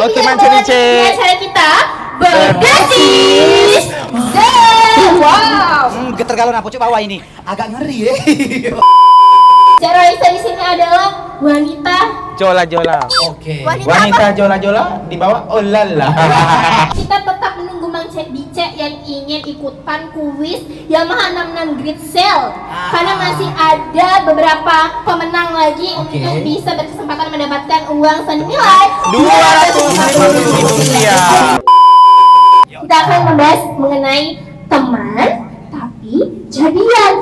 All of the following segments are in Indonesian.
Oke, Mancenice. Acara kita berdesis. Wow. Geter galon apa coba ini? Agak ngeri ya. Cara Raisa di sini adalah wanita Jola-jola. Oke. Wanita jola-jola di bawah. Oh lala. Kita tetap menunggu Mang Cek Bicek yang ingin ikutan kuis Yamaha 66 Grid Sale. Karena masih ada beberapa pemenang lagi untuk bisa berkesempatan mendapatkan uang senilai 250.000 rupiah. Kita akan membahas mengenai teman tapi jadian.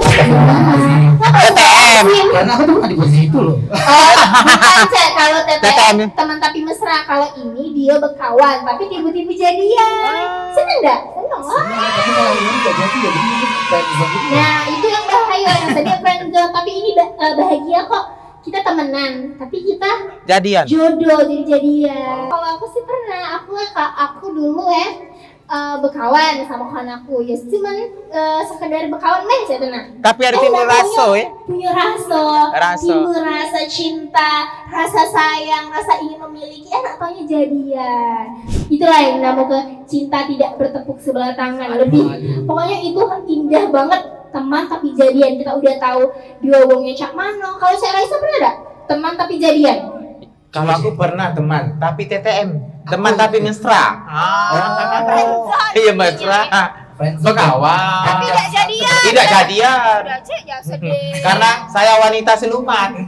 TTM. Karena aku tuh bukan di posisi itu loh. Bukan Cek, kalau TTM. TTM teman tapi mesra. Kalau ini dia berkawan tapi tiba-tiba jadian. Seneng nggak? Seneng lah. Tapi kalau ini nggak jadi ya jadi ini friendzone gitu. Nah itu yang bahaya. Yang tadi friendzone tapi ini bahagia kok. Kita temenan tapi kita Jadian. jodoh jadi jadian. Kalau aku sih pernah. Aku dulu berkawan sama kawan aku ya cuman sekedar berkawan saya tenang. Tapi ada timbul raso ya. Punya timbul rasa cinta, rasa sayang, rasa ingin memiliki taunya jadian. Itulah yang namanya cinta tidak bertepuk sebelah tangan. Pokoknya itu indah banget. Teman tapi jadian. Kita udah tahu dua wongnya Cak Mano. Kalau Cak Raisa pernah ada teman tapi jadian? Kalau aku pernah teman, tapi TTM, teman tapi mesra. Iya mesra. Berkawan. Tapi tidak jadian. Tidak jadian. Udah Cek, jangan sedih. Karena saya wanita siluman.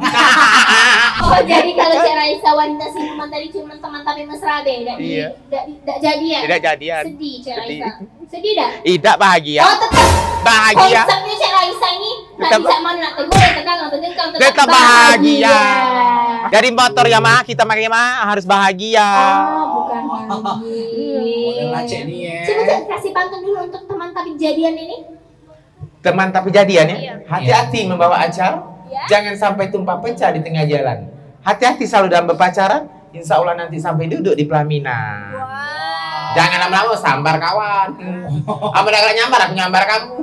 Oh jadi kalau Cak Raisa wanita siluman tadi cuma teman tapi mesra deh, tidak jadian. Tidak jadian. Sedih Cak Raisa. Sedih dah. Tidak bahagia. Oh tetap Bahagia. konsepnya Cak Raisa ini nanti Cak Mano nak tegur, tegang, Tetap bahagia. Dari motor Yamaha kita pakai Yamaha harus bahagia. Bukan lagi. Coba Cak kasih pantun dulu untuk teman tapi jadian ini. Teman tapi jadian ya. Hati-hati membawa acar. Jangan sampai tumpah pecah di tengah jalan. Hati-hati selalu dalam berpacaran. Insya Allah nanti sampai duduk di pelaminan. Jangan lama-lama sambar kawan. Apa udah nyambar, aku nyambar kamu.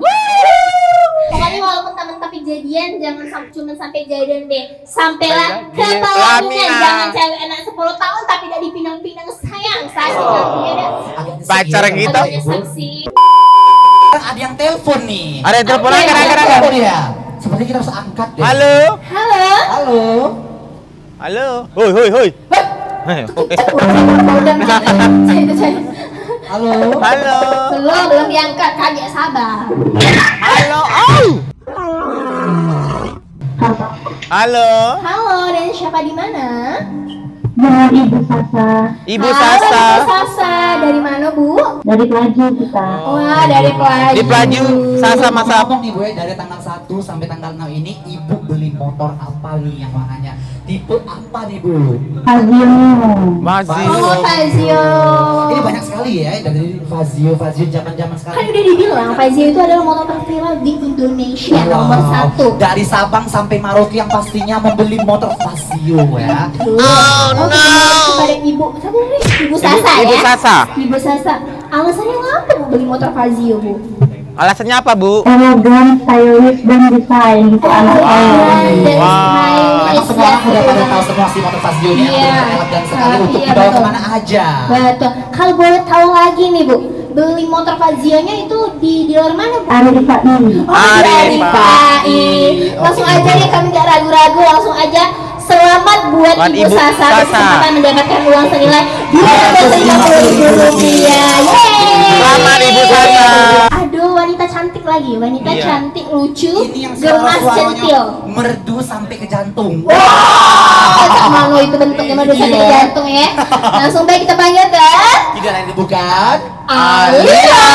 Pokoknya walaupun teman tapi jadian jangan cuma sampai jadian deh. Sampailah ke pelaminan. Jangan cewek anak 10 tahun tapi tidak dipinang-pinang sayang. Pacar kita. Ada yang telepon nih. Ada yang telepon lagi, ya. Seperti kita harus angkat deh. Halo. Halo. Halo. Halo. Hoi. Halo. Halo. Belum diangkat, kaget sabar. Halo. Halo. Halo, dan siapa di mana? Dengan Ibu Sasa. Ibu Halo, Sasa. Ibu Sasa. Dari mana, Bu? Dari Pelaju kita. Wah, dari Pelaju. Di Pelaju. Sasa masa ngomong nih Bu ya, dari tanggal 1 sampai tanggal 6 ini Ibu beli motor apa nih yang makanya? Tipe apa nih Bu? Fazio. Oh, Fazio. Ini banyak sekali ya dari Fazio zaman-zaman sekarang. Kan udah dibilang Fazio itu adalah motor terviral di Indonesia nomor 1. Dari Sabang sampai Maroke yang pastinya membeli motor Fazio ya. Oh no. Kepada Ibu Sasa ya. Ibu Sasa. Ibu Sasa. Alasannya apa mau beli motor Fazio, Bu? Alasannya apa, Bu? Elegan, stylish, dan desain gitu anak saya. Memang semua orang udah pada tahu semua si motor Fazio ini elegan sekali untuk dibawa kemana aja. Betul. Kalau boleh tahu lagi nih, Bu, beli motor Fazio-nya itu di dealer mana, Bu? Ada di Pak Ini. Ariefai. Langsung aja deh, kami nggak ragu-ragu, langsung aja. Selamat buat Ibu Sasa berkesempatan mendapatkan uang senilai 250.000 rupiah. Selamat Ibu Sasa. Aduh, wanita cantik lagi, wanita cantik, lucu, Ini yang gemas, centil. merdu sampai ke jantung. Cak Mano itu bentuknya merdu sampai ke jantung ya. Langsung baik kita panggil ke Tidak lain bukan Alia.